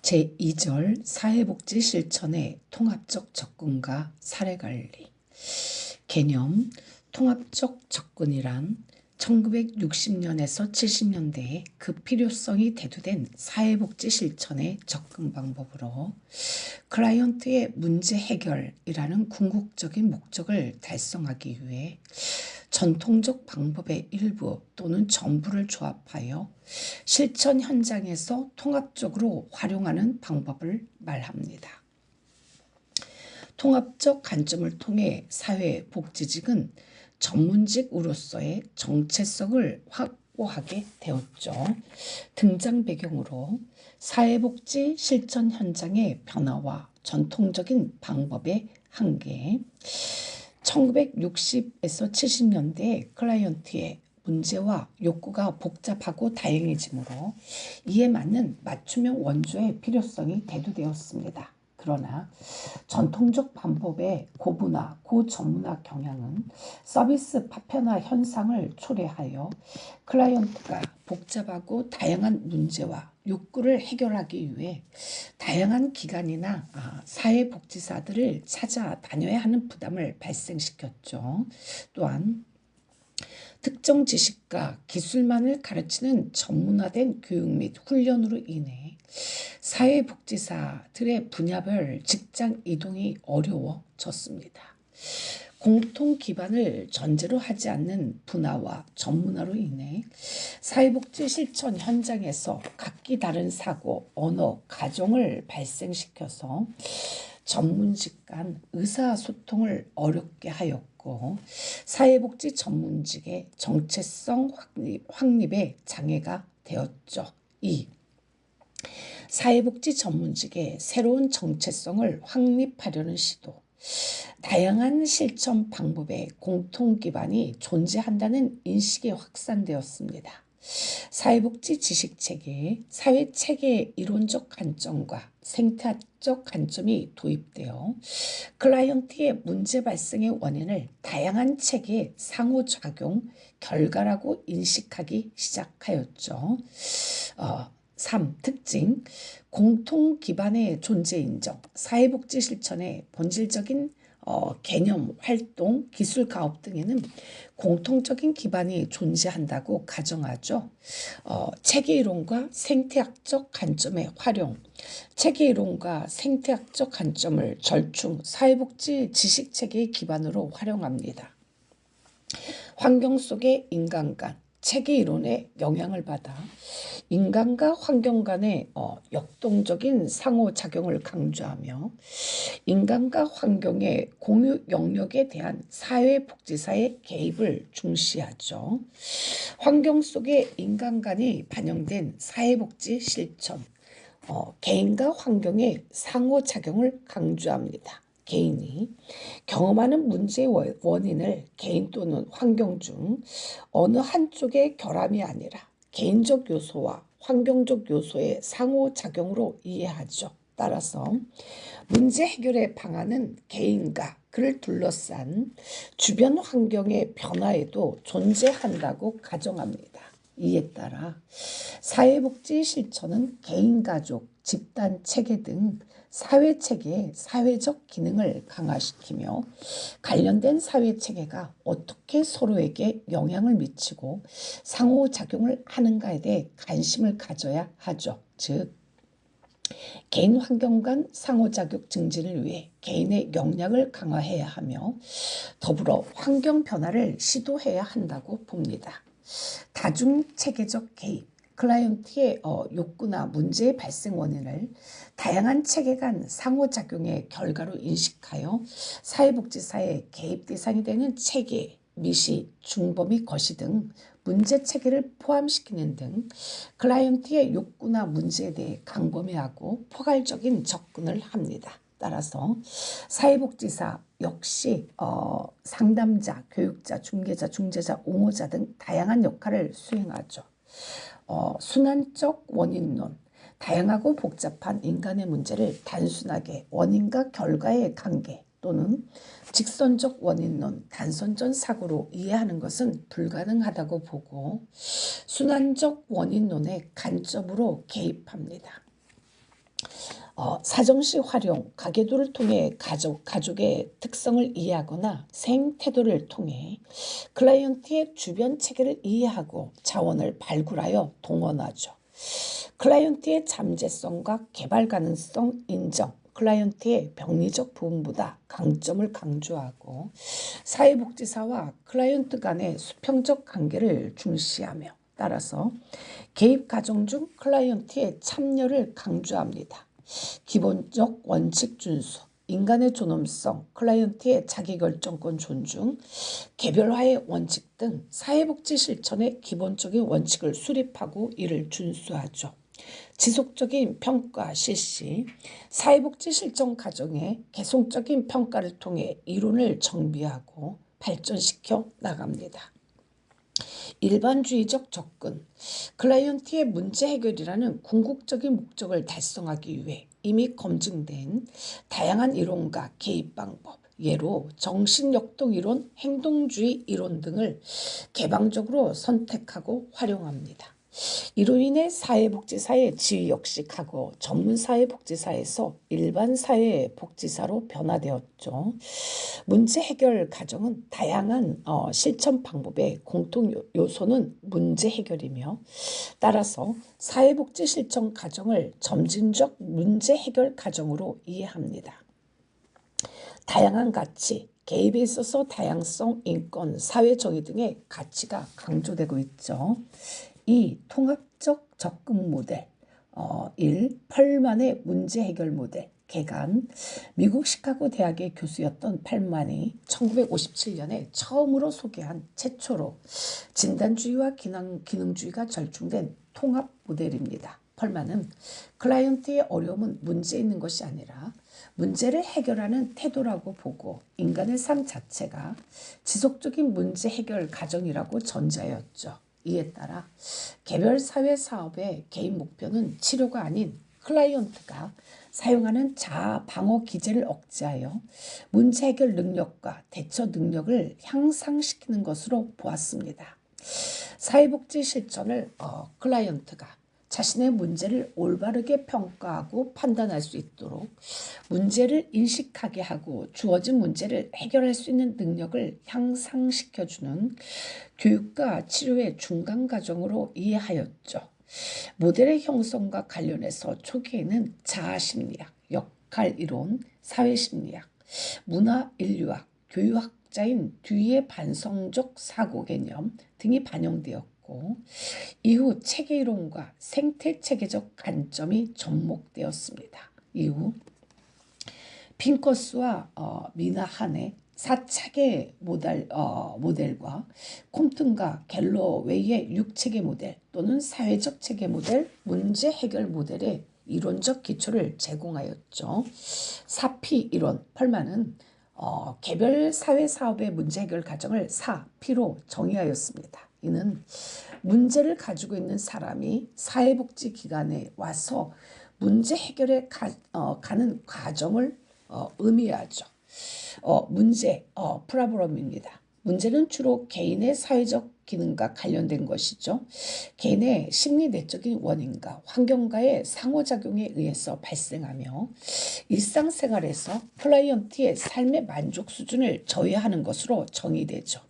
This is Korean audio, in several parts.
제2절 사회복지 실천의 통합적 접근과 사례관리. 개념. 통합적 접근이란 1960년에서 70년대에 그 필요성이 대두된 사회복지 실천의 접근 방법으로 클라이언트의 문제 해결이라는 궁극적인 목적을 달성하기 위해 전통적 방법의 일부 또는 전부를 조합하여 실천 현장에서 통합적으로 활용하는 방법을 말합니다. 통합적 관점을 통해 사회복지직은 전문직으로서의 정체성을 확보하게 되었죠. 등장 배경으로 사회복지 실천 현장의 변화와 전통적인 방법의 한계. 1960에서 70년대 클라이언트의 문제와 욕구가 복잡하고 다양해지므로 이에 맞는 맞춤형 원조의 필요성이 대두되었습니다. 그러나 전통적 방법의 고분화, 고전문화 경향은 서비스 파편화 현상을 초래하여 클라이언트가 복잡하고 다양한 문제와 욕구를 해결하기 위해 다양한 기관이나 사회복지사들을 찾아다녀야 하는 부담을 발생시켰죠. 또한 특정 지식과 기술만을 가르치는 전문화된 교육 및 훈련으로 인해 사회복지사들의 분야별 직장 이동이 어려워졌습니다. 공통 기반을 전제로 하지 않는 분화와 전문화로 인해 사회복지 실천 현장에서 각기 다른 사고, 언어, 가정을 발생시켜서 전문직 간 의사소통을 어렵게 하였고 사회복지 전문직의 정체성 확립에 장애가 되었죠. 2. 사회복지 전문직의 새로운 정체성을 확립하려는 시도. 다양한 실천 방법의 공통 기반이 존재한다는 인식이 확산되었습니다. 사회복지 지식체계에 사회체계의 이론적 관점과 생태학적 관점이 도입되어 클라이언트의 문제 발생의 원인을 다양한 체계의 상호작용 결과라고 인식하기 시작하였죠. 3. 특징. 공통 기반의 존재 인정. 사회복지 실천의 본질적인 개념, 활동, 기술 가업 등에는 공통적인 기반이 존재한다고 가정하죠. 체계이론과 생태학적 관점의 활용. 체계이론과 생태학적 관점을 절충 사회복지 지식체계의 기반으로 활용합니다. 환경 속의 인간 간 체계이론의 영향을 받아 인간과 환경 간의 역동적인 상호작용을 강조하며 인간과 환경의 공유 영역에 대한 사회복지사의 개입을 중시하죠. 환경 속의 인간 간이 반영된 사회복지 실천, 개인과 환경의 상호작용을 강조합니다. 개인이 경험하는 문제의 원인을 개인 또는 환경 중 어느 한쪽의 결함이 아니라 개인적 요소와 환경적 요소의 상호작용으로 이해하죠. 따라서 문제 해결의 방안은 개인과 그를 둘러싼 주변 환경의 변화에도 존재한다고 가정합니다. 이에 따라 사회복지 실천은 개인, 가족, 집단 체계 등 사회체계의 사회적 기능을 강화시키며 관련된 사회체계가 어떻게 서로에게 영향을 미치고 상호작용을 하는가에 대해 관심을 가져야 하죠. 즉 개인 환경 간 상호작용 증진을 위해 개인의 역량을 강화해야 하며 더불어 환경 변화를 시도해야 한다고 봅니다. 다중체계적 개입. 클라이언트의 욕구나 문제의 발생 원인을 다양한 체계 간 상호작용의 결과로 인식하여 사회복지사의 개입 대상이 되는 체계, 미시, 중범위, 거시 등 문제 체계를 포함시키는 등 클라이언트의 욕구나 문제에 대해 강범위하고 포괄적인 접근을 합니다. 따라서 사회복지사 역시 상담자, 교육자, 중개자, 중재자, 옹호자 등 다양한 역할을 수행하죠. 순환적 원인론. 다양하고 복잡한 인간의 문제를 단순하게 원인과 결과의 관계 또는 직선적 원인론, 단선적 사고로 이해하는 것은 불가능하다고 보고 순환적 원인론의 관점으로 개입합니다. 사정시 활용, 가계도를 통해 가족의 특성을 이해하거나 생태도를 통해 클라이언트의 주변 체계를 이해하고 자원을 발굴하여 동원하죠. 클라이언트의 잠재성과 개발 가능성 인정, 클라이언트의 병리적 부분보다 강점을 강조하고 사회복지사와 클라이언트 간의 수평적 관계를 중시하며 따라서 개입 과정 중 클라이언트의 참여를 강조합니다. 기본적 원칙 준수, 인간의 존엄성, 클라이언트의 자기결정권 존중, 개별화의 원칙 등 사회복지 실천의 기본적인 원칙을 수립하고 이를 준수하죠. 지속적인 평가 실시, 사회복지 실천 과정의 계속적인 평가를 통해 이론을 정비하고 발전시켜 나갑니다. 일반주의적 접근, 클라이언트의 문제 해결이라는 궁극적인 목적을 달성하기 위해 이미 검증된 다양한 이론과 개입 방법, 예로 정신역동 이론, 행동주의 이론 등을 개방적으로 선택하고 활용합니다. 이로 인해 사회복지사의 지위 역시 가고 전문사회복지사에서 일반사회복지사로 변화되었죠. 문제 해결 과정은 다양한 실천 방법의 공통 요소는 문제 해결이며 따라서 사회복지 실천 과정을 점진적 문제 해결 과정으로 이해합니다. 다양한 가치, 개입에 있어서 다양성, 인권, 사회정의 등의 가치가 강조되고 있죠. 2. 통합적 접근 모델 1. 펄만의 문제 해결 모델 개간, 미국 시카고 대학의 교수였던 펄만이 1957년에 처음으로 소개한 최초로 진단주의와 기능주의가 절충된 통합 모델입니다. 펄만은 클라이언트의 어려움은 문제 있는 것이 아니라 문제를 해결하는 태도라고 보고 인간의 삶 자체가 지속적인 문제 해결 과정이라고 전제하였죠. 이에 따라 개별 사회 사업의 개인 목표는 치료가 아닌 클라이언트가 사용하는 자아 방어 기제를 억제하여 문제 해결 능력과 대처 능력을 향상시키는 것으로 보았습니다. 사회복지 실천을 클라이언트가 자신의 문제를 올바르게 평가하고 판단할 수 있도록 문제를 인식하게 하고 주어진 문제를 해결할 수 있는 능력을 향상시켜주는 교육과 치료의 중간 과정으로 이해하였죠. 모델의 형성과 관련해서 초기에는 자아심리학, 역할이론, 사회심리학, 문화인류학, 교육학자인 듀이의 반성적 사고개념 등이 반영되었고 이후 체계이론과 생태체계적 관점이 접목되었습니다. 이후 핑커스와 미나한의 4차계 모델과 콤튼과 갤러웨이의 6체계 모델 또는 사회적 체계 모델, 문제 해결 모델의 이론적 기초를 제공하였죠. 4P 이론, 펄만은 개별 사회 사업의 문제 해결 과정을 4P로 정의하였습니다. 이는 문제를 가지고 있는 사람이 사회복지기관에 와서 문제 해결에 가는 과정을 의미하죠. 문제, 프라브럼입니다. 문제는 주로 개인의 사회적 기능과 관련된 것이죠. 개인의 심리 내적인 원인과 환경과의 상호작용에 의해서 발생하며 일상생활에서 클라이언트의 삶의 만족 수준을 저해하는 것으로 정의되죠.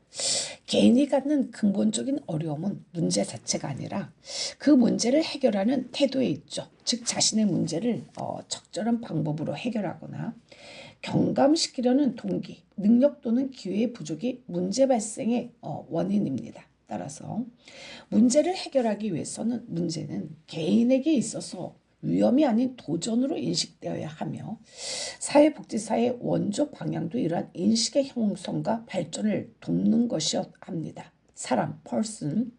개인이 갖는 근본적인 어려움은 문제 자체가 아니라 그 문제를 해결하는 태도에 있죠. 즉 자신의 문제를 적절한 방법으로 해결하거나 경감시키려는 동기, 능력 또는 기회의 부족이 문제 발생의 원인입니다. 따라서 문제를 해결하기 위해서는 문제는 개인에게 있어서 위험이 아닌 도전으로 인식되어야 하며 사회복지사의 원조 방향도 이러한 인식의 형성과 발전을 돕는 것이어야 합니다. 사람, person,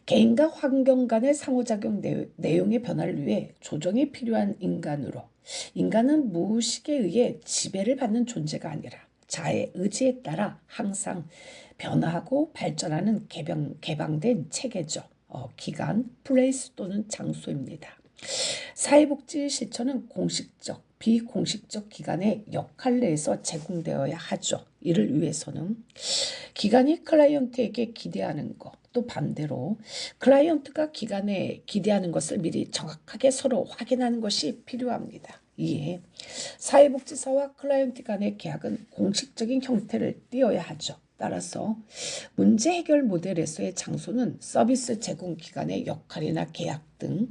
개인과 환경 간의 상호작용 내용의 변화를 위해 조정이 필요한 인간으로 인간은 무의식에 의해 지배를 받는 존재가 아니라 자의 의지에 따라 항상 변화하고 발전하는 개방된 체계죠. 기간, 플레이스 또는 장소입니다. 사회복지 실천은 공식적, 비공식적 기관의 역할 내에서 제공되어야 하죠. 이를 위해서는 기관이 클라이언트에게 기대하는 것, 또 반대로 클라이언트가 기관에 기대하는 것을 미리 정확하게 서로 확인하는 것이 필요합니다. 이에 사회복지사와 클라이언트 간의 계약은 공식적인 형태를 띠어야 하죠. 따라서 문제 해결 모델에서의 장소는 서비스 제공 기관의 역할이나 계약 등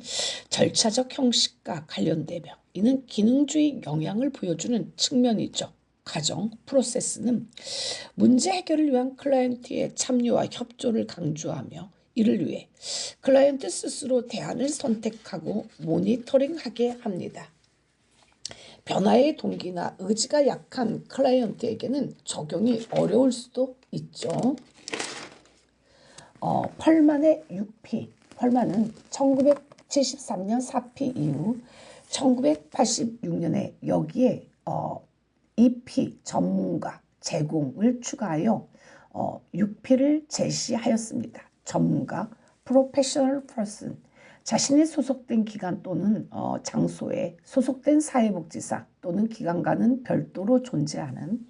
절차적 형식과 관련되며 이는 기능주의 영향을 보여주는 측면이죠. 과정, 프로세스는 문제 해결을 위한 클라이언트의 참여와 협조를 강조하며 이를 위해 클라이언트 스스로 대안을 선택하고 모니터링하게 합니다. 변화의 동기나 의지가 약한 클라이언트에게는 적용이 어려울 수도 있죠. 펄만의 6P, 펄만은 1973년 4P 이후 1986년에 여기에 2P 전문가 제공을 추가하여 6P를 제시하였습니다. 전문가 Professional Person, 자신이 소속된 기관 또는 장소에 소속된 사회복지사 또는 기관과는 별도로 존재하는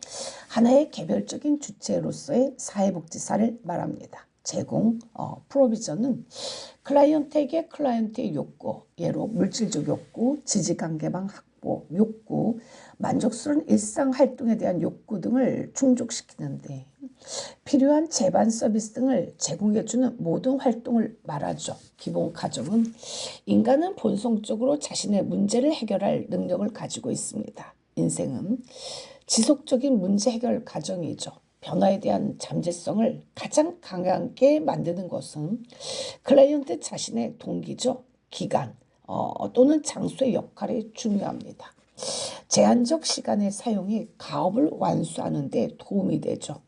하나의 개별적인 주체로서의 사회복지사를 말합니다. 제공, 프로비전은 클라이언트에게 클라이언트의 욕구, 예로 물질적 욕구, 지지관계망 확보, 욕구, 만족스러운 일상활동에 대한 욕구 등을 충족시키는데 필요한 제반 서비스 등을 제공해주는 모든 활동을 말하죠. 기본 가정은 인간은 본성적으로 자신의 문제를 해결할 능력을 가지고 있습니다. 인생은 지속적인 문제 해결 과정이죠. 변화에 대한 잠재성을 가장 강하게 만드는 것은 클라이언트 자신의 동기죠. 기간 또는 장소의 역할이 중요합니다. 제한적 시간의 사용이 가업을 완수하는 데 도움이 되죠.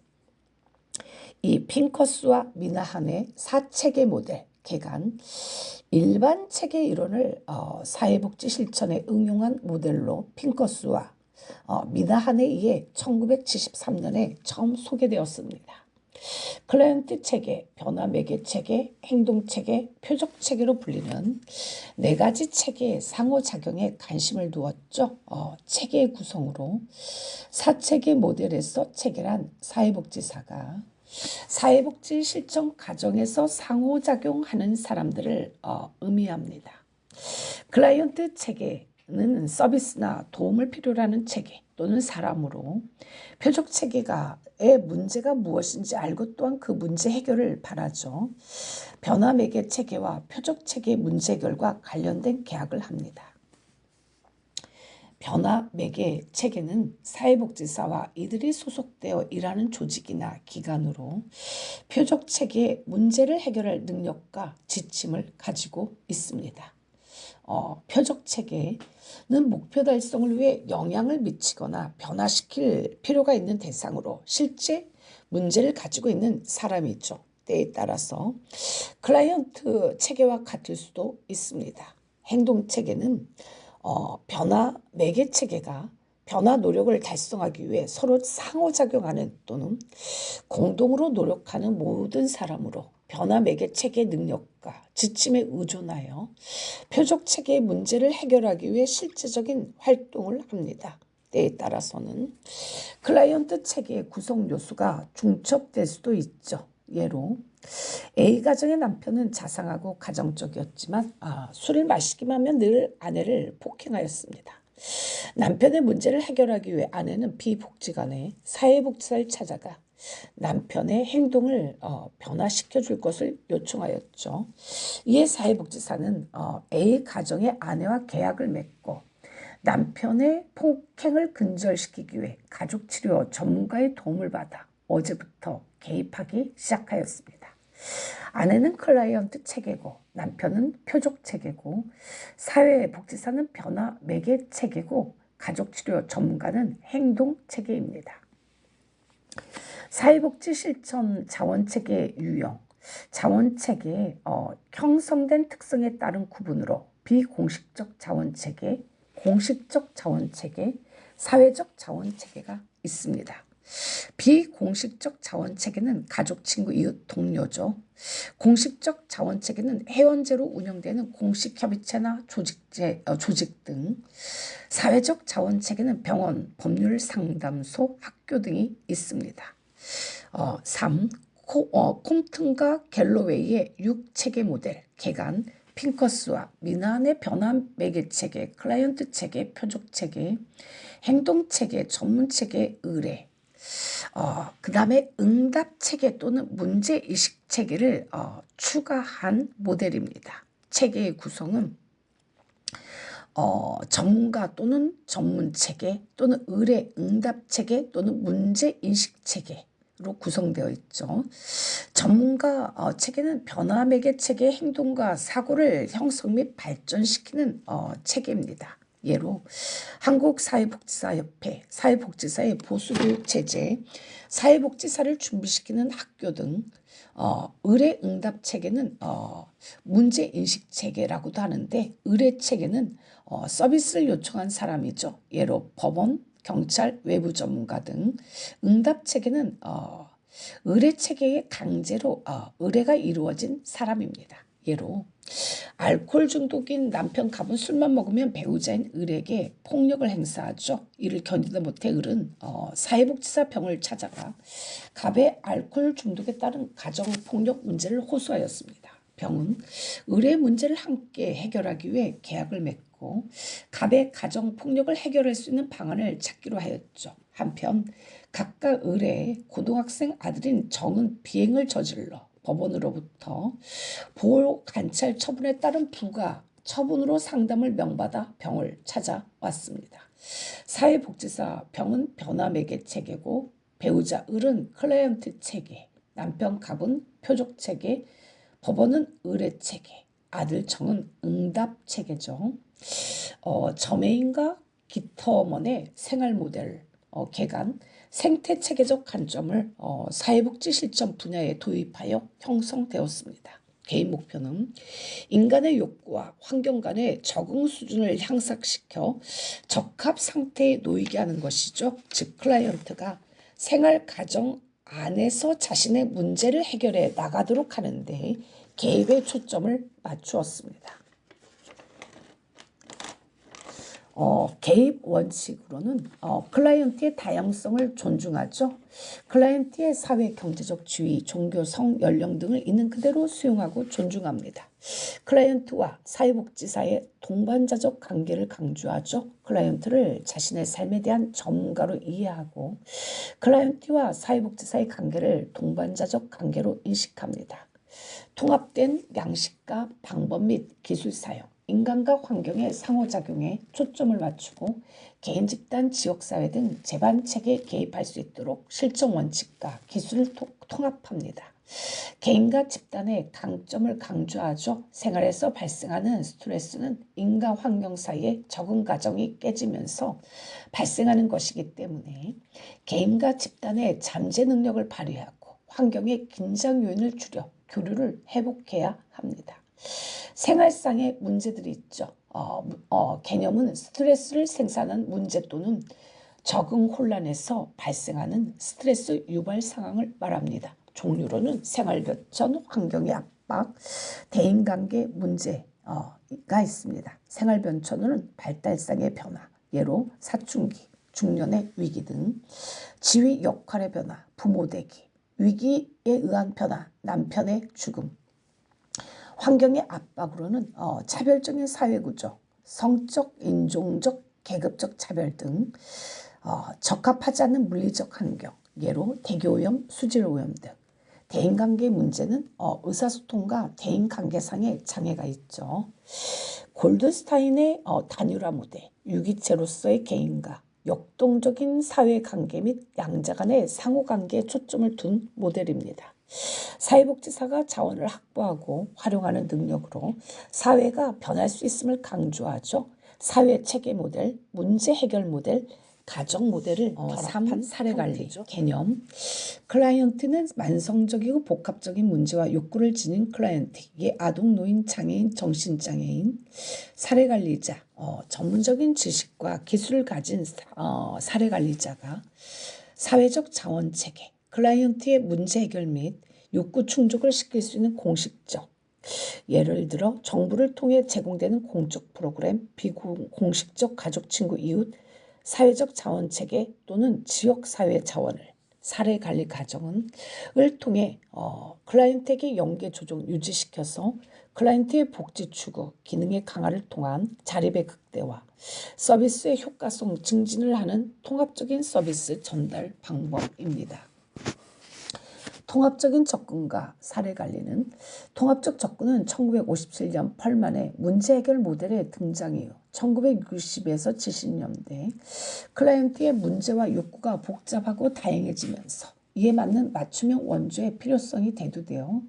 이 핑커스와 미나한의 4체계 모델, 개간, 일반 체계 이론을 사회복지 실천에 응용한 모델로 핑커스와 미나한에 의해 1973년에 처음 소개되었습니다. 클라이언트 체계, 변화 매개 체계, 행동 체계, 표적 체계로 불리는 네 가지 체계의 상호작용에 관심을 두었죠. 체계의 구성으로 4체계 모델에서 체계란 사회복지사가 사회복지 실천 과정에서 상호작용하는 사람들을 의미합니다. 클라이언트 체계는 서비스나 도움을 필요로 하는 체계 또는 사람으로 표적 체계의 문제가 무엇인지 알고 또한 그 문제 해결을 바라죠. 변화 매개 체계와 표적 체계의 문제 해결과 관련된 계약을 합니다. 변화 매개 체계는 사회복지사와 이들이 소속되어 일하는 조직이나 기관으로 표적 체계의 문제를 해결할 능력과 지침을 가지고 있습니다. 표적 체계는 목표 달성을 위해 영향을 미치거나 변화시킬 필요가 있는 대상으로 실제 문제를 가지고 있는 사람이죠. 때에 따라서 클라이언트 체계와 같을 수도 있습니다. 행동 체계는 변화 매개 체계가 변화 노력을 달성하기 위해 서로 상호작용하는 또는 공동으로 노력하는 모든 사람으로 변화 매개 체계의 능력과 지침에 의존하여 표적 체계의 문제를 해결하기 위해 실제적인 활동을 합니다. 때에 따라서는 클라이언트 체계의 구성 요소가 중첩될 수도 있죠. 예로 A 가정의 남편은 자상하고 가정적이었지만 술을 마시기만 하면 늘 아내를 폭행하였습니다. 남편의 문제를 해결하기 위해 아내는 비복지관에 사회복지사를 찾아가 남편의 행동을 변화시켜 줄 것을 요청하였죠. 이에 사회복지사는 A 가정의 아내와 계약을 맺고 남편의 폭행을 근절시키기 위해 가족치료 전문가의 도움을 받아 어제부터 개입하기 시작하였습니다. 아내는 클라이언트 체계고 남편은 표적 체계고 사회복지사는 변화 매개 체계고 가족치료 전문가는 행동 체계입니다. 사회복지 실천 자원체계 유형, 자원체계의 형성된 특성에 따른 구분으로 비공식적 자원체계, 공식적 자원체계, 사회적 자원체계가 있습니다. 비공식적 자원체계는 가족, 친구, 이웃, 동료죠. 공식적 자원체계는 회원제로 운영되는 공식협의체나 조직 등. 사회적 자원체계는 병원, 법률상담소, 학교 등이 있습니다. 3. 콤튼과 갤로웨이의 6체계 모델, 개간, 핑커스와 미나의 변화 매개체계, 클라이언트 체계, 표적 체계, 행동 체계, 전문 체계, 의뢰. 그 다음에 응답 체계 또는 문제 의식 체계를 추가한 모델입니다. 체계의 구성은 전문가 또는 전문 체계 또는 의뢰 응답 체계 또는 문제 인식 체계로 구성되어 있죠. 전문가 체계는 변화 매개 체계의 행동과 사고를 형성 및 발전시키는 체계입니다. 예로 한국사회복지사협회, 사회복지사의 보수교육체제, 사회복지사를 준비시키는 학교 등. 의뢰응답 체계는 문제인식 체계라고도 하는데, 의뢰체계는 서비스를 요청한 사람이죠. 예로 법원, 경찰, 외부 전문가 등. 응답체계는 의뢰체계의 강제로 의뢰가 이루어진 사람입니다. 예로 알코올 중독인 남편 갑은 술만 먹으면 배우자인 을에게 폭력을 행사하죠. 이를 견디다 못해 을은 사회복지사 병을 찾아가 갑의 알코올 중독에 따른 가정폭력 문제를 호소하였습니다. 병은 을의 문제를 함께 해결하기 위해 계약을 맺고 갑의 가정폭력을 해결할 수 있는 방안을 찾기로 하였죠. 한편 각각 을의 고등학생 아들인 정은 비행을 저질러 법원으로부터 보호 관찰 처분에 따른 부가 처분으로 상담을 명받아 병을 찾아왔습니다. 사회복지사 병은 변화 매개 체계고 배우자 을은 클라이언트 체계, 남편 갑은 표적 체계, 법원은 의뢰 체계, 아들 정은 응답 체계죠. 점애인과 기터먼의 생활 모델 개간, 생태 체계적 관점을 사회복지 실천 분야에 도입하여 형성되었습니다. 개인 목표는 인간의 욕구와 환경 간의 적응 수준을 향상시켜 적합 상태에 놓이게 하는 것이죠. 즉 클라이언트가 생활 가정 안에서 자신의 문제를 해결해 나가도록 하는데 개입의 초점을 맞추었습니다. 개입 원칙으로는 클라이언트의 다양성을 존중하죠. 클라이언트의 사회, 경제적 지위, 종교, 성, 연령 등을 있는 그대로 수용하고 존중합니다. 클라이언트와 사회복지사의 동반자적 관계를 강조하죠. 클라이언트를 자신의 삶에 대한 전문가로 이해하고 클라이언트와 사회복지사의 관계를 동반자적 관계로 인식합니다. 통합된 양식과 방법 및 기술 사용, 인간과 환경의 상호작용에 초점을 맞추고 개인, 집단, 지역사회 등 재반체계에 개입할 수 있도록 실정 원칙과 기술을 통합합니다. 개인과 집단의 강점을 강조하죠. 생활에서 발생하는 스트레스는 인과 환경 사이의 적응 과정이 깨지면서 발생하는 것이기 때문에 개인과 집단의 잠재 능력을 발휘하고 환경의 긴장 요인을 줄여 교류를 회복해야 합니다. 생활상의 문제들이 있죠. 개념은 스트레스를 생산하는 문제 또는 적응 혼란에서 발생하는 스트레스 유발 상황을 말합니다. 종류로는 생활변천, 환경의 압박, 대인관계 문제가 있습니다. 생활변천은 발달상의 변화, 예로 사춘기, 중년의 위기 등, 지위 역할의 변화, 부모되기, 위기에 의한 변화, 남편의 죽음, 환경의 압박으로는 차별적인 사회구조, 성적, 인종적, 계급적 차별 등 적합하지 않은 물리적 환경, 예로 대기오염, 수질오염 등. 대인관계 문제는 의사소통과 대인관계상의 장애가 있죠. 골드스타인의 단일화 모델, 유기체로서의 개인과 역동적인 사회관계 및 양자 간의 상호관계에 초점을 둔 모델입니다. 사회복지사가 자원을 확보하고 활용하는 능력으로 사회가 변할 수 있음을 강조하죠. 사회체계 모델, 문제 해결 모델, 가정 모델을 결합한 사례관리 개념. 클라이언트는 만성적이고 복합적인 문제와 욕구를 지닌 클라이언트, 이게 아동, 노인, 장애인, 정신장애인, 사례관리자, 전문적인 지식과 기술을 가진 사례관리자가 사회적 자원 체계, 클라이언트의 문제 해결 및 욕구 충족을 시킬 수 있는 공식적, 예를 들어 정부를 통해 제공되는 공적 프로그램, 비공식적 가족, 친구, 이웃, 사회적 자원 체계 또는 지역 사회 자원을 사례 관리 과정을 통해 클라이언트에게 연계 조정 유지시켜서 클라이언트의 복지 추구, 기능의 강화를 통한 자립의 극대화, 서비스의 효과성 증진을 하는 통합적인 서비스 전달 방법입니다. 통합적인 접근과 사례 관리는 통합적 접근은 1957년 펄만의 문제 해결 모델의 등장 이후 1960에서 70년대 클라이언트의 문제와 욕구가 복잡하고 다양해지면서 이에 맞는 맞춤형 원조의 필요성이 대두되어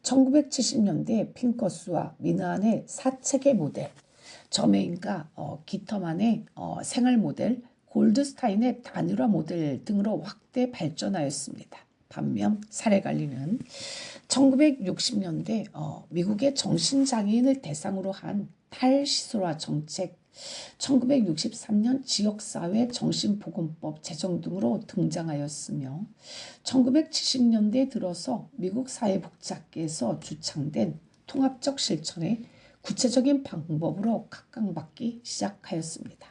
1970년대 핑커스와 미나한의 사체계 모델, 저메인과 기터만의 생활 모델, 골드스타인의 단일화 모델 등으로 확대 발전하였습니다. 반면 사례관리는 1960년대 미국의 정신장애인을 대상으로 한 탈시설화 정책, 1963년 지역사회 정신보건법 제정 등으로 등장하였으며 1970년대에 들어서 미국 사회복지학계에서 주창된 통합적 실천의 구체적인 방법으로 각광받기 시작하였습니다.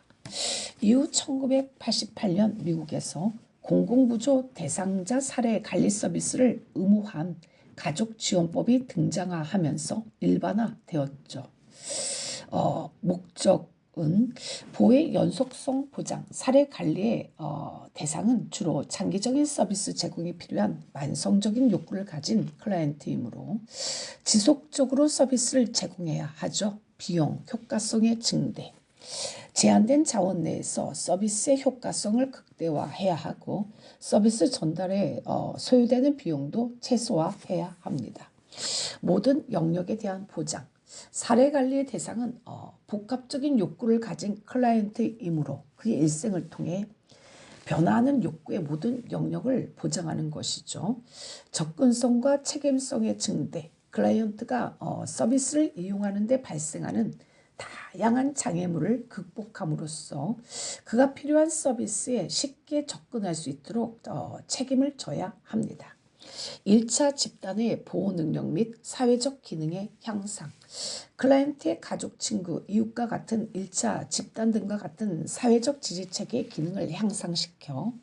이후 1988년 미국에서 공공부조 대상자 사례 관리 서비스를 의무화한 가족지원법이 등장하면서 일반화되었죠. 목적은 보호의 연속성 보장, 사례 관리의 대상은 주로 장기적인 서비스 제공이 필요한 만성적인 욕구를 가진 클라이언트이므로 지속적으로 서비스를 제공해야 하죠. 비용, 효과성의 증대, 제한된 자원 내에서 서비스의 효과성을 극대화해야 하고 서비스 전달에 소요되는 비용도 최소화해야 합니다. 모든 영역에 대한 보장, 사례관리의 대상은 복합적인 욕구를 가진 클라이언트이므로 그의 일생을 통해 변화하는 욕구의 모든 영역을 보장하는 것이죠. 접근성과 책임성의 증대, 클라이언트가 서비스를 이용하는 데 발생하는 다양한 장애물을 극복함으로써 그가 필요한 서비스에 쉽게 접근할 수 있도록 책임을 져야 합니다. 1차 집단의 보호 능력 및 사회적 기능의 향상, 클라이언트의 가족, 친구, 이웃과 같은 1차 집단 등과 같은 사회적 지지체계의 기능을 향상시켜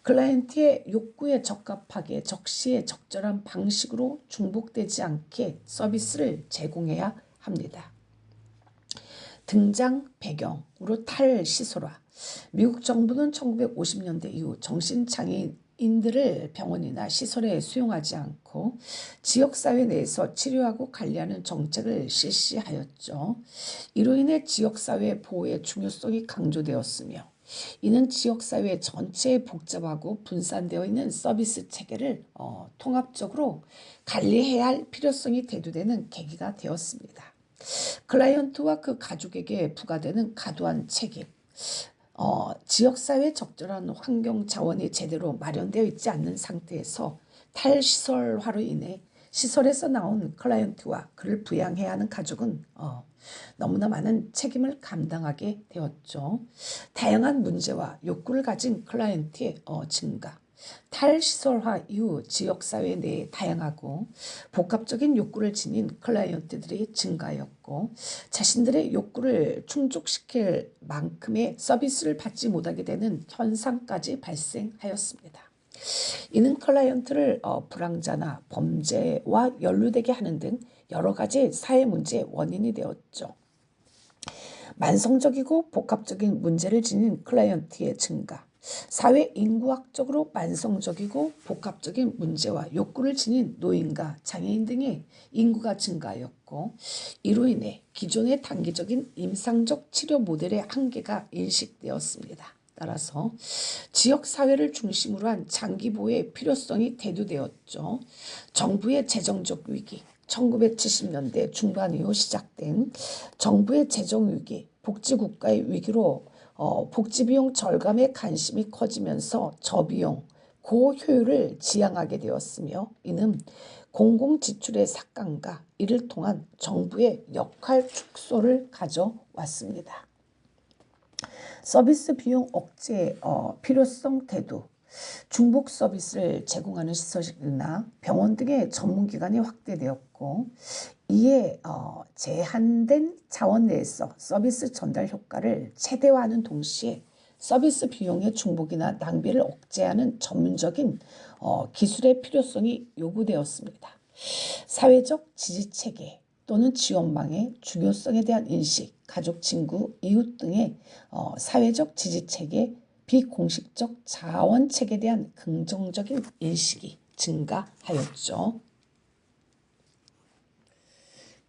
클라이언트의 욕구에 적합하게 적시에 적절한 방식으로 중복되지 않게 서비스를 제공해야 합니다. 등장 배경으로 탈시설화. 미국 정부는 1950년대 이후 정신장애인들을 병원이나 시설에 수용하지 않고 지역사회 내에서 치료하고 관리하는 정책을 실시하였죠. 이로 인해 지역사회 보호의 중요성이 강조되었으며 이는 지역사회 전체에 복잡하고 분산되어 있는 서비스 체계를 통합적으로 관리해야 할 필요성이 대두되는 계기가 되었습니다. 클라이언트와 그 가족에게 부과되는 과도한 책임, 지역사회에 적절한 환경 자원이 제대로 마련되어 있지 않는 상태에서 탈시설화로 인해 시설에서 나온 클라이언트와 그를 부양해야 하는 가족은 너무나 많은 책임을 감당하게 되었죠. 다양한 문제와 욕구를 가진 클라이언트의 증가, 탈시설화 이후 지역사회 내에 다양하고 복합적인 욕구를 지닌 클라이언트들이 증가하였고 자신들의 욕구를 충족시킬 만큼의 서비스를 받지 못하게 되는 현상까지 발생하였습니다. 이는 클라이언트를 불황자나 범죄와 연루되게 하는 등 여러 가지 사회 문제의 원인이 되었죠. 만성적이고 복합적인 문제를 지닌 클라이언트의 증가, 사회 인구학적으로 만성적이고 복합적인 문제와 욕구를 지닌 노인과 장애인 등의 인구가 증가하였고 이로 인해 기존의 단기적인 임상적 치료 모델의 한계가 인식되었습니다. 따라서 지역사회를 중심으로 한 장기보호의 필요성이 대두되었죠. 정부의 재정적 위기, 1970년대 중반 이후 시작된 정부의 재정위기, 복지국가의 위기로 복지비용 절감에 관심이 커지면서 저비용, 고효율을 지향하게 되었으며 이는 공공지출의 삭감과 이를 통한 정부의 역할 축소를 가져왔습니다. 서비스 비용 억제 필요성 대두, 중복 서비스를 제공하는 시설이나 병원 등의 전문기관이 확대되었고 이에 제한된 자원 내에서 서비스 전달 효과를 최대화하는 동시에 서비스 비용의 중복이나 낭비를 억제하는 전문적인 기술의 필요성이 요구되었습니다. 사회적 지지체계 또는 지원망의 중요성에 대한 인식, 가족, 친구, 이웃 등의 사회적 지지체계, 비공식적 자원책에 대한 긍정적인 인식이 증가하였죠.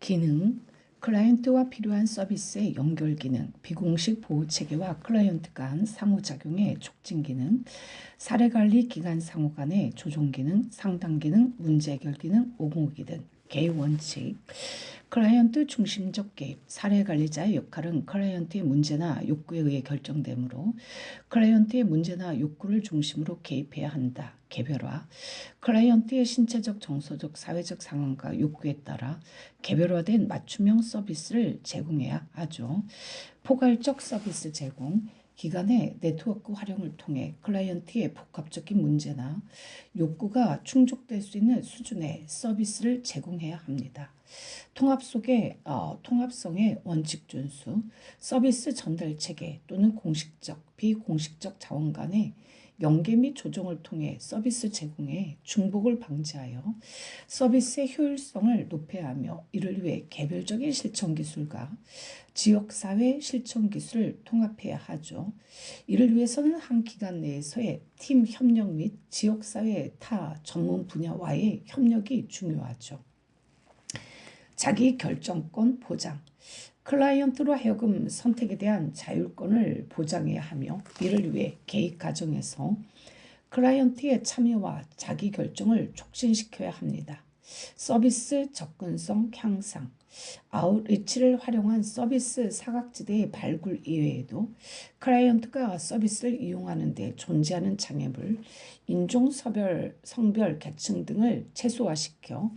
기능, 클라이언트와 필요한 서비스의 연결 기능, 비공식 보호 체계와 클라이언트 간 상호작용의 촉진 기능, 사례관리 기관 상호 간의 조정 기능, 상담 기능, 문제 해결 기능, 옹호 기능, 개입 원칙, 클라이언트 중심적 개입, 사례관리자의 역할은 클라이언트의 문제나 욕구에 의해 결정되므로 클라이언트의 문제나 욕구를 중심으로 개입해야 한다. 개별화, 클라이언트의 신체적, 정서적, 사회적 상황과 욕구에 따라 개별화된 맞춤형 서비스를 제공해야 하죠. 포괄적 서비스 제공, 기관의 네트워크 활용을 통해 클라이언트의 복합적인 문제나 욕구가 충족될 수 있는 수준의 서비스를 제공해야 합니다. 통합 속의 통합성의 원칙 준수, 서비스 전달 체계 또는 공식적, 비공식적 자원 간의 연계 및 조정을 통해 서비스 제공에 중복을 방지하여 서비스의 효율성을 높여야 하며 이를 위해 개별적인 실천 기술과 지역사회 실천 기술을 통합해야 하죠. 이를 위해서는 한 기관 내에서의 팀 협력 및 지역사회의 타 전문 분야와의 협력이 중요하죠. 자기 결정권 보장, 클라이언트로 하여금 선택에 대한 자율권을 보장해야 하며 이를 위해 개입 과정에서 클라이언트의 참여와 자기 결정을 촉진시켜야 합니다. 서비스 접근성 향상, 아웃리치를 활용한 서비스 사각지대의 발굴 이외에도 클라이언트가 서비스를 이용하는 데 존재하는 장애물, 인종차별, 성별, 계층 등을 최소화시켜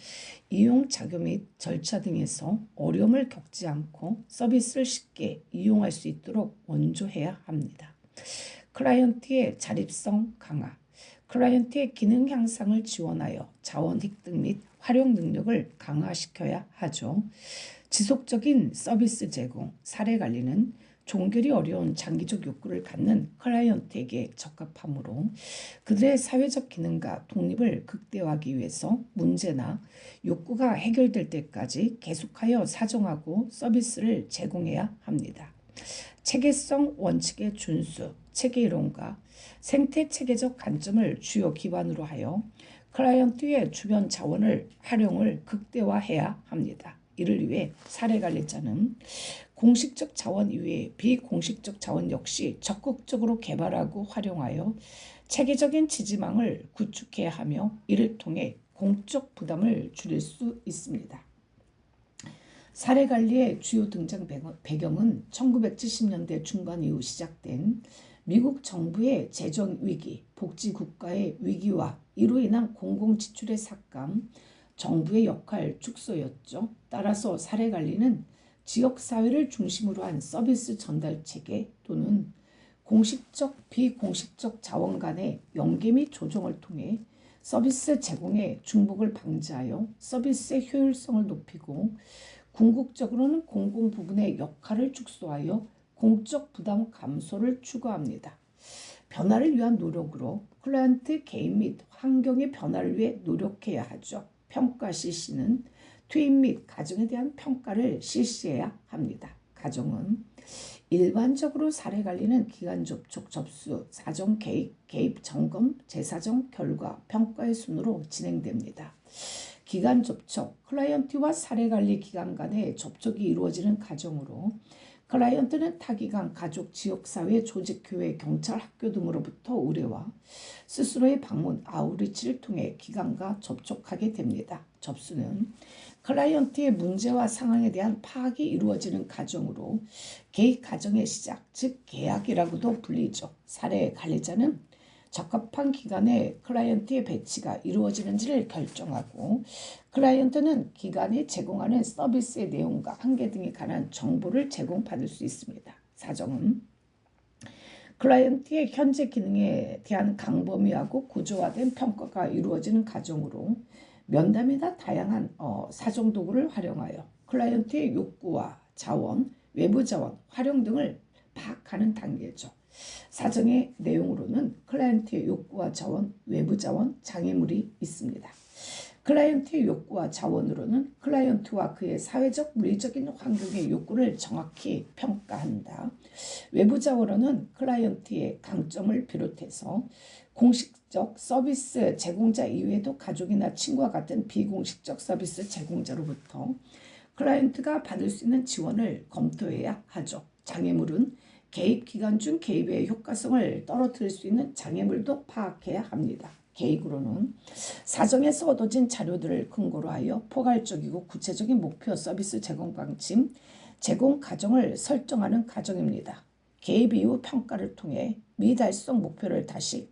이용 자료 및 절차 등에서 어려움을 겪지 않고 서비스를 쉽게 이용할 수 있도록 원조해야 합니다. 클라이언트의 자립성 강화, 클라이언트의 기능 향상을 지원하여 자원 획득 및 활용 능력을 강화시켜야 하죠. 지속적인 서비스 제공, 사례 관리는 종결이 어려운 장기적 욕구를 갖는 클라이언트에게 적합하므로 그들의 사회적 기능과 독립을 극대화하기 위해서 문제나 욕구가 해결될 때까지 계속하여 사정하고 서비스를 제공해야 합니다. 체계성 원칙의 준수, 체계이론과 생태체계적 관점을 주요 기반으로 하여 클라이언트의 주변 자원을 활용을 극대화해야 합니다. 이를 위해 사례관리자는 공식적 자원 이외에 비공식적 자원 역시 적극적으로 개발하고 활용하여 체계적인 지지망을 구축해야 하며 이를 통해 공적 부담을 줄일 수 있습니다. 사례관리의 주요 등장 배경은 1970년대 중반 이후 시작된 미국 정부의 재정 위기, 복지 국가의 위기와 이로 인한 공공지출의 삭감, 정부의 역할 축소였죠. 따라서 사례관리는 지역사회를 중심으로 한 서비스 전달 체계 또는 공식적, 비공식적 자원 간의 연계 및 조정을 통해 서비스 제공의 중복을 방지하여 서비스의 효율성을 높이고 궁극적으로는 공공 부분의 역할을 축소하여 공적 부담 감소를 추구합니다. 변화를 위한 노력으로 클라이언트 개인 및 환경의 변화를 위해 노력해야 하죠. 평가 실시는 투입 및 가정에 대한 평가를 실시해야 합니다. 가정은 일반적으로 사례관리는 기관 접촉, 접수, 사정 개입 점검, 재사정 결과, 평가의 순으로 진행됩니다. 기관 접촉, 클라이언트와 사례관리 기관 간의 접촉이 이루어지는 과정으로 클라이언트는 타기관, 가족, 지역사회, 조직교회, 경찰, 학교 등으로부터 의뢰와 스스로의 방문, 아웃리치를 통해 기관과 접촉하게 됩니다. 접수는 클라이언트의 문제와 상황에 대한 파악이 이루어지는 과정으로 개입 과정의 시작, 즉 계약이라고도 불리죠. 사례 관리자는 적합한 기관에 클라이언트의 배치가 이루어지는지를 결정하고 클라이언트는 기관이 제공하는 서비스의 내용과 한계 등에 관한 정보를 제공받을 수 있습니다. 사정은 클라이언트의 현재 기능에 대한 강범위하고 구조화된 평가가 이루어지는 과정으로 면담이나 다양한 사정 도구를 활용하여 클라이언트의 욕구와 자원, 외부 자원, 활용 등을 파악하는 단계죠. 사정의 내용으로는 클라이언트의 욕구와 자원, 외부 자원, 장애물이 있습니다. 클라이언트의 욕구와 자원으로는 클라이언트와 그의 사회적, 물리적인 환경의 욕구를 정확히 평가한다. 외부 자원으로는 클라이언트의 강점을 비롯해서 공식적 서비스 제공자 이외에도 가족이나 친구와 같은 비공식적 서비스 제공자로부터 클라이언트가 받을 수 있는 지원을 검토해야 하죠. 장애물은 개입 기간 중 개입의 효과성을 떨어뜨릴 수 있는 장애물도 파악해야 합니다. 계획으로는 사정에서 얻어진 자료들을 근거로 하여 포괄적이고 구체적인 목표 서비스 제공 방침, 제공 과정을 설정하는 과정입니다. 개입 이후 평가를 통해 미달성 목표를 다시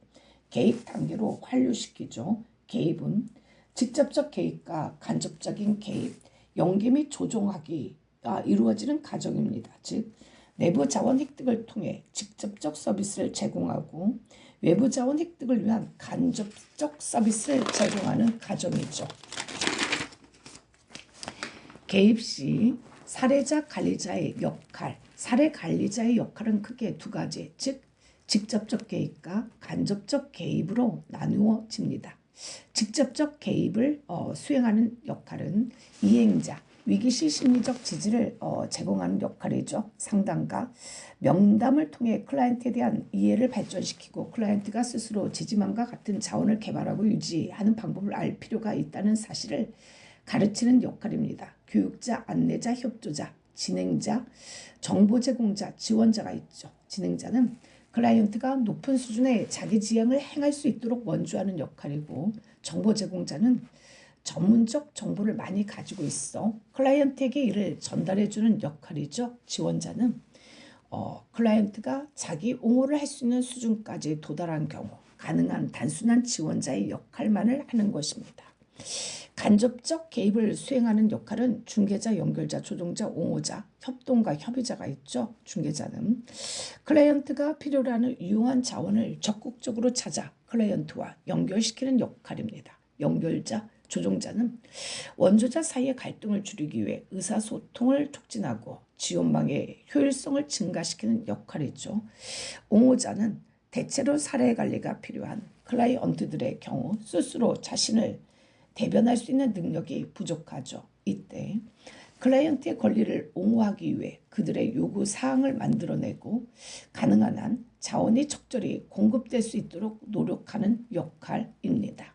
개입 단계로 환류시키죠. 개입은 직접적 개입과 간접적인 개입, 연계 및 조정하기가 이루어지는 과정입니다. 즉 내부 자원 획득을 통해 직접적 서비스를 제공하고 외부 자원 획득을 위한 간접적 서비스를 제공하는 과정이죠. 개입 시 사례자 관리자의 역할, 사례 관리자의 역할은 크게 두 가지, 즉 직접적 개입과 간접적 개입으로 나누어집니다. 직접적 개입을 수행하는 역할은 이행자, 위기시 심리적 지지를 제공하는 역할이죠. 상담가, 명담을 통해 클라이언트에 대한 이해를 발전시키고 클라이언트가 스스로 지지망과 같은 자원을 개발하고 유지하는 방법을 알 필요가 있다는 사실을 가르치는 역할입니다. 교육자, 안내자, 협조자, 진행자, 정보 제공자, 지원자가 있죠. 진행자는 클라이언트가 높은 수준의 자기 지향을 행할 수 있도록 원주하는 역할이고, 정보 제공자는 전문적 정보를 많이 가지고 있어 클라이언트에게 이를 전달해주는 역할이죠. 지원자는 클라이언트가 자기 옹호를 할 수 있는 수준까지 도달한 경우 가능한 단순한 지원자의 역할만을 하는 것입니다. 간접적 개입을 수행하는 역할은 중개자, 연결자, 조종자, 옹호자, 협동가, 협의자가 있죠. 중개자는 클라이언트가 필요로 하는 유용한 자원을 적극적으로 찾아 클라이언트와 연결시키는 역할입니다. 연결자, 조종자는 원조자 사이의 갈등을 줄이기 위해 의사소통을 촉진하고 지원망의 효율성을 증가시키는 역할이죠. 옹호자는 대체로 사례 관리가 필요한 클라이언트들의 경우 스스로 자신을 대변할 수 있는 능력이 부족하죠. 이때 클라이언트의 권리를 옹호하기 위해 그들의 요구 사항을 만들어내고 가능한 한 자원이 적절히 공급될 수 있도록 노력하는 역할입니다.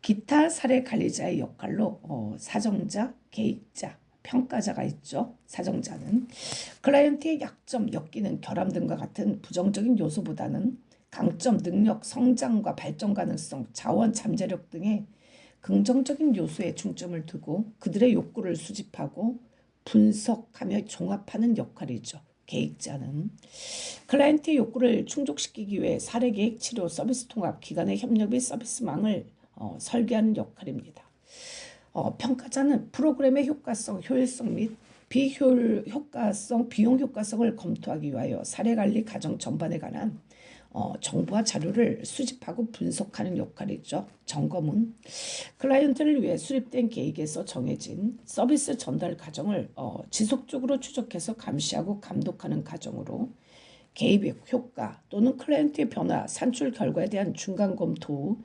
기타 사례 관리자의 역할로 사정자, 계획자, 평가자가 있죠. 사정자는 클라이언트의 약점, 역기능, 결함 등과 같은 부정적인 요소보다는 강점, 능력, 성장과 발전 가능성, 자원, 잠재력 등의 긍정적인 요소에 중점을 두고 그들의 욕구를 수집하고 분석하며 종합하는 역할이죠. 계획자는 클라이언트의 욕구를 충족시키기 위해 사례계획, 치료, 서비스 통합, 기관의 협력 및 서비스망을 설계하는 역할입니다. 평가자는 프로그램의 효과성, 효율성 및 비용 효과성을 검토하기 위하여 사례관리 과정 전반에 관한 정보와 자료를 수집하고 분석하는 역할이죠. 점검은 클라이언트를 위해 수립된 계획에서 정해진 서비스 전달 과정을 지속적으로 추적해서 감시하고 감독하는 과정으로 개입의 효과 또는 클라이언트의 변화, 산출 결과에 대한 중간 검토 후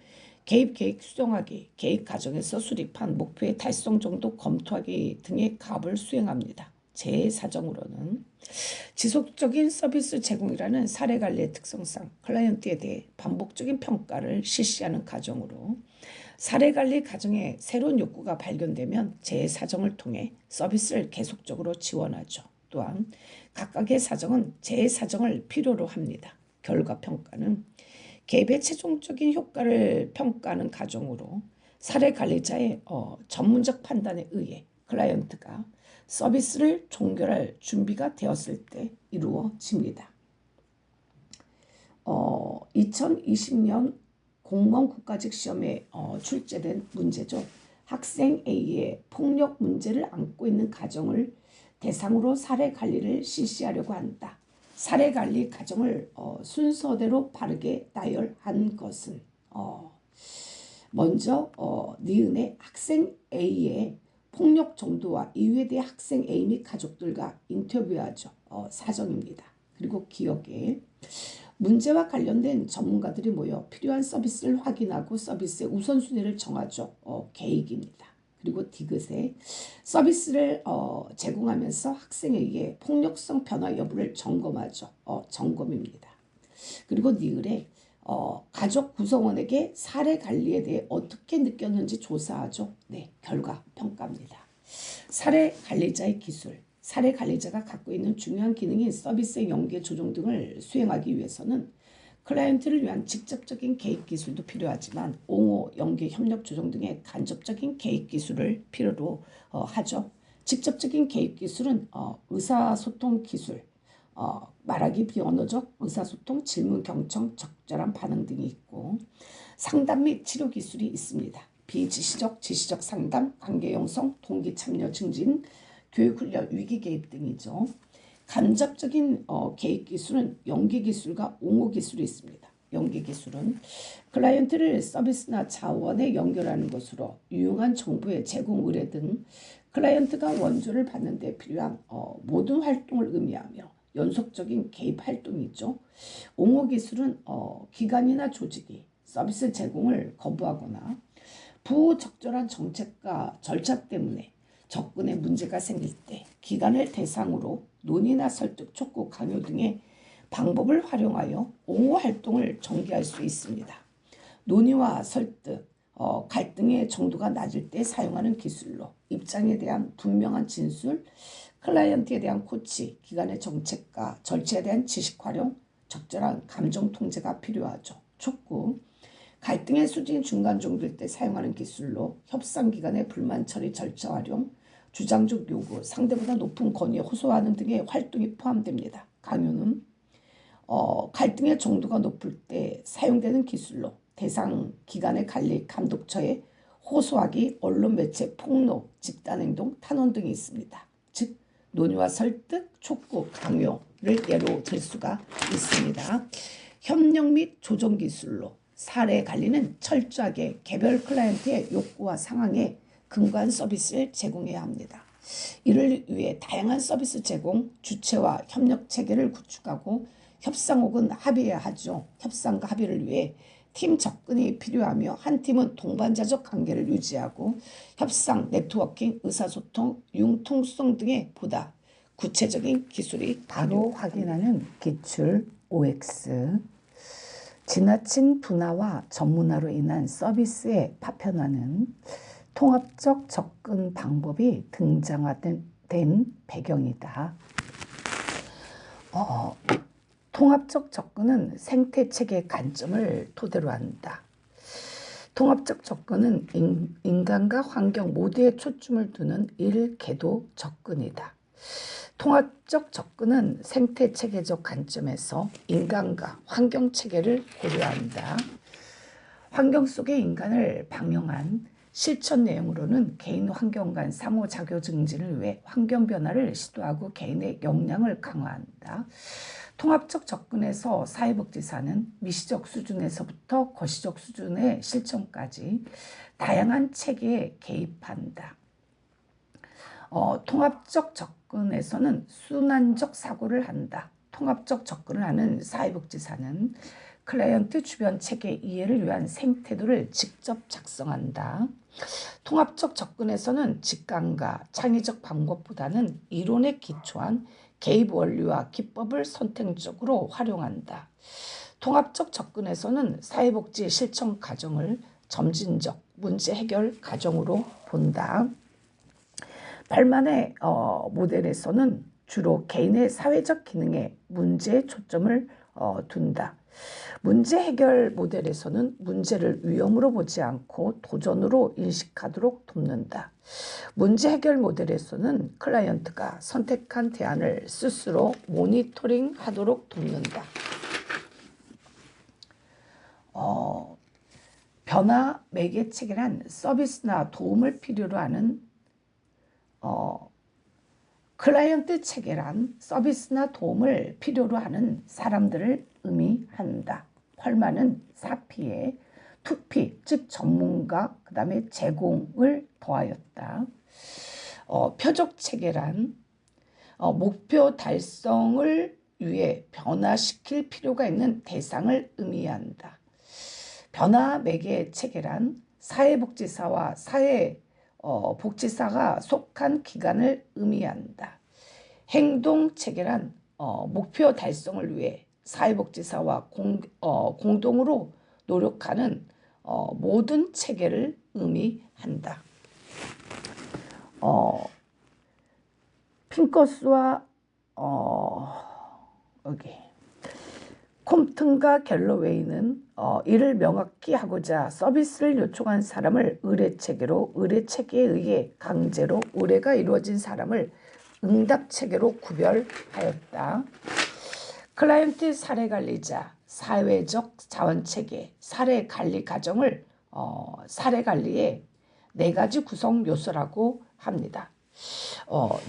개입 계획 수정하기, 계획 과정에서 수립한 목표의 달성 정도 검토하기 등의 갑을 수행합니다. 제 사정으로는 지속적인 서비스 제공이라는 사례 관리의 특성상 클라이언트에 대해 반복적인 평가를 실시하는 과정으로 사례 관리 과정에 새로운 욕구가 발견되면 제 사정을 통해 서비스를 계속적으로 지원하죠. 또한 각각의 사정은 제 사정을 필요로 합니다. 결과 평가는 개입의 최종적인 효과를 평가하는 과정으로 사례 관리자의 전문적 판단에 의해 클라이언트가 서비스를 종결할 준비가 되었을 때 이루어집니다. 2020년 공무원 국가직 시험에 출제된 문제죠. 학생 A의 폭력 문제를 안고 있는 가정을 대상으로 사례 관리를 실시하려고 한다. 사례 관리 과정을 순서대로 바르게 나열한 것은 먼저 니은의 학생 A의 폭력 정도와 이유에 대해 학생 A 및 가족들과 인터뷰하죠. 사정입니다. 그리고 기억에 문제와 관련된 전문가들이 모여 필요한 서비스를 확인하고 서비스의 우선순위를 정하죠. 계획입니다. 그리고 디귿에 서비스를 제공하면서 학생에게 폭력성 변화 여부를 점검하죠. 점검입니다. 그리고 니을에 가족 구성원에게 사례 관리에 대해 어떻게 느꼈는지 조사하죠. 네, 결과 평가입니다. 사례 관리자의 기술. 사례 관리자가 갖고 있는 중요한 기능인 서비스의 연계 조정 등을 수행하기 위해서는 클라이언트를 위한 직접적인 개입 기술도 필요하지만 옹호, 연계, 협력 조정 등의 간접적인 개입 기술을 필요로 하죠. 직접적인 개입 기술은 의사소통 기술, 말하기 비언어적 의사소통, 질문 경청, 적절한 반응 등이 있고 상담 및 치료 기술이 있습니다. 비지시적, 지시적 상담, 관계 형성, 동기 참여 증진, 교육훈련, 위기 개입 등이죠. 간접적인 개입 기술은 연계 기술과 옹호 기술이 있습니다. 연계 기술은 클라이언트를 서비스나 자원에 연결하는 것으로 유용한 정보의 제공 의뢰 등 클라이언트가 원조를 받는 데 필요한 모든 활동을 의미하며 연속적인 개입 활동이죠. 옹호 기술은 기관이나 조직이 서비스 제공을 거부하거나 부적절한 정책과 절차 때문에 접근에 문제가 생길 때 기관을 대상으로 논의나 설득, 촉구, 강요 등의 방법을 활용하여 옹호 활동을 전개할 수 있습니다. 논의와 설득, 갈등의 정도가 낮을 때 사용하는 기술로 입장에 대한 분명한 진술, 클라이언트에 대한 코치, 기관의 정책과 절차에 대한 지식 활용, 적절한 감정 통제가 필요하죠. 촉구, 갈등의 수준이 중간 정도일 때 사용하는 기술로 협상기관의 불만 처리 절차 활용, 주장적 요구, 상대보다 높은 권위에 호소하는 등의 활동이 포함됩니다. 강요는 갈등의 정도가 높을 때 사용되는 기술로 대상 기관의 관리 감독처에 호소하기, 언론 매체 폭로, 집단행동, 탄원 등이 있습니다. 즉 논의와 설득, 촉구, 강요를 예로 들 수가 있습니다. 협력 및 조정 기술로 사례 관리는 철저하게 개별 클라이언트의 욕구와 상황에 근거한 서비스를 제공해야 합니다. 이를 위해 다양한 서비스 제공, 주체와 협력 체계를 구축하고 협상 혹은 합의해야 하죠. 협상과 합의를 위해 팀 접근이 필요하며 한 팀은 동반자적 관계를 유지하고 협상, 네트워킹, 의사소통, 융통성 등의 보다 구체적인 기술이 바로 확인하는 기출 OX. 지나친 분화와 전문화로 인한 서비스의 파편화는 통합적 접근 방법이 등장화된 배경이다. 통합적 접근은 생태체계 관점을 토대로 한다. 통합적 접근은 인간과 환경 모두에 초점을 두는 일궤도 접근이다. 통합적 접근은 생태체계적 관점에서 인간과 환경체계를 고려한다. 환경 속의 인간을 방영한 실천 내용으로는 개인 환경 간 상호작용 증진을 위해 환경 변화를 시도하고 개인의 역량을 강화한다. 통합적 접근에서 사회복지사는 미시적 수준에서부터 거시적 수준의 실천까지 다양한 체계에 개입한다. 통합적 접근에서는 순환적 사고를 한다. 통합적 접근을 하는 사회복지사는 클라이언트 주변 체계 이해를 위한 생태도를 직접 작성한다. 통합적 접근에서는 직감과 창의적 방법보다는 이론에 기초한 개입 원리와 기법을 선택적으로 활용한다. 통합적 접근에서는 사회복지 실천 과정을 점진적 문제 해결 과정으로 본다. 8만의 모델에서는 주로 개인의 사회적 기능에 문제에 초점을 둔다. 문제 해결 모델에서는 문제를 위험으로 보지 않고 도전으로 인식하도록 돕는다. 문제 해결 모델에서는 클라이언트가 선택한 대안을 스스로 모니터링하도록 돕는다. 변화 매개체계란 서비스나 도움을 필요로 하는 클라이언트 체계란 서비스나 도움을 필요로 하는 사람들을 의미한다. 펄만은 4P에 2P, 즉 전문가, 그 다음에 제공을 더하였다. 표적 체계란 목표 달성을 위해 변화시킬 필요가 있는 대상을 의미한다. 변화 매개 체계란 사회복지사와 사회복지사가 속한 기관을 의미한다. 행동 체계란 목표 달성을 위해 사회복지사와 공동으로 노력하는 모든 체계를 의미한다. 핑커스와 여기 콤튼과 갤러웨이는 이를 명확히 하고자 서비스를 요청한 사람을 의뢰체계로, 의뢰체계에 의해 강제로 의뢰가 이루어진 사람을 응답체계로 구별하였다. 클라이언트 사례관리자, 사회적 자원체계, 사례관리 과정을 사례관리의 4가지 구성 요소라고 합니다.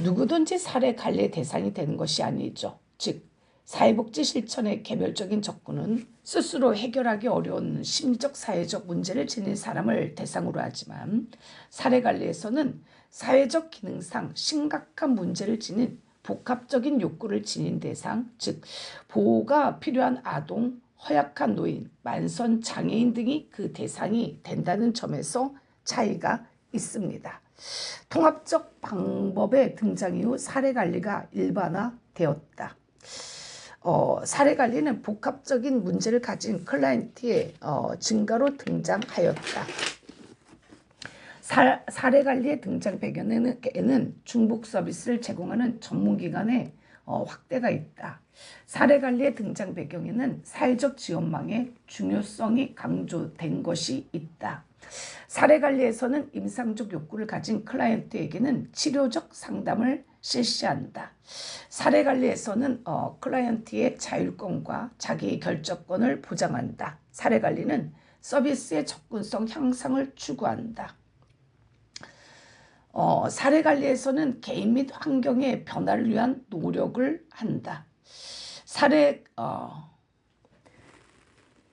누구든지 사례관리의 대상이 되는 것이 아니죠. 즉 사회복지 실천의 개별적인 접근은 스스로 해결하기 어려운 심리적 사회적 문제를 지닌 사람을 대상으로 하지만 사례관리에서는 사회적 기능상 심각한 문제를 지닌 복합적인 욕구를 지닌 대상, 즉 보호가 필요한 아동, 허약한 노인, 만성 장애인 등이 그 대상이 된다는 점에서 차이가 있습니다. 통합적 방법의 등장 이후 사례관리가 일반화되었다. 사례관리는 복합적인 문제를 가진 클라이언트의 증가로 등장하였다. 사례관리의 등장 배경에는 중복 서비스를 제공하는 전문기관의 확대가 있다. 사례관리의 등장 배경에는 사회적 지원망의 중요성이 강조된 것이 있다. 사례관리에서는 임상적 욕구를 가진 클라이언트에게는 치료적 상담을 실시한다. 사례관리에서는 클라이언트의 자율권과 자기 결정권을 보장한다. 사례관리는 서비스의 접근성 향상을 추구한다. 사례관리에서는 개인 및 환경의 변화를 위한 노력을 한다.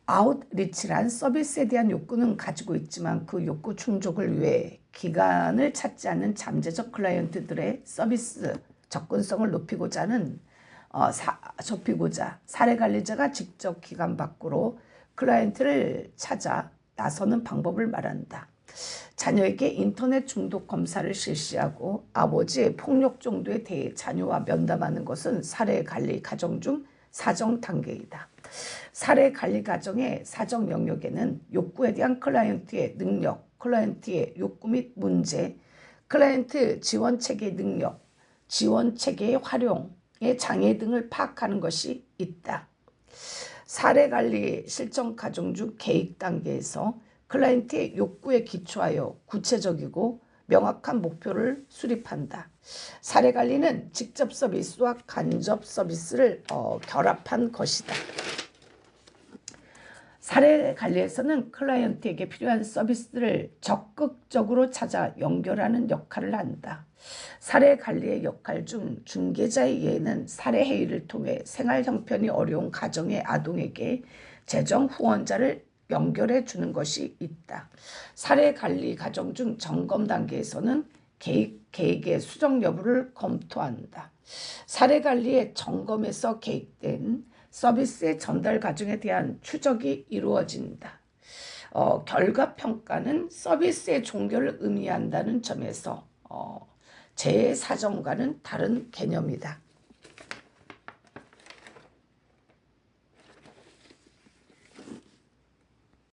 아웃리치란 서비스에 대한 욕구는 가지고 있지만 그 욕구 충족을 위해 기간을 찾지 않는 잠재적 클라이언트들의 서비스 접근성을 높이고자 사례관리자가 직접 기관 밖으로 클라이언트를 찾아 나서는 방법을 말한다. 자녀에게 인터넷 중독 검사를 실시하고 아버지의 폭력 정도에 대해 자녀와 면담하는 것은 사례관리 과정 중 사정 단계이다. 사례관리 과정의 사정 영역에는 욕구에 대한 클라이언트의 능력, 클라이언트의 욕구 및 문제, 클라이언트 지원체계의 능력, 지원체계의 활용의 장애 등을 파악하는 것이 있다. 사례관리 실천 과정 중 계획 단계에서 클라이언트의 욕구에 기초하여 구체적이고 명확한 목표를 수립한다. 사례관리는 직접 서비스와 간접 서비스를 결합한 것이다. 사례관리에서는 클라이언트에게 필요한 서비스를 적극적으로 찾아 연결하는 역할을 한다. 사례관리의 역할 중 중개자의 예는 사례회의를 통해 생활 형편이 어려운 가정의 아동에게 재정 후원자를 연결해 주는 것이 있다. 사례관리 과정 중 점검 단계에서는 계획의 수정 여부를 검토한다. 사례관리의 점검에서 계획된 서비스의 전달 과정에 대한 추적이 이루어진다. 결과평가는 서비스의 종결을 의미한다는 점에서 재사정과는 다른 개념이다.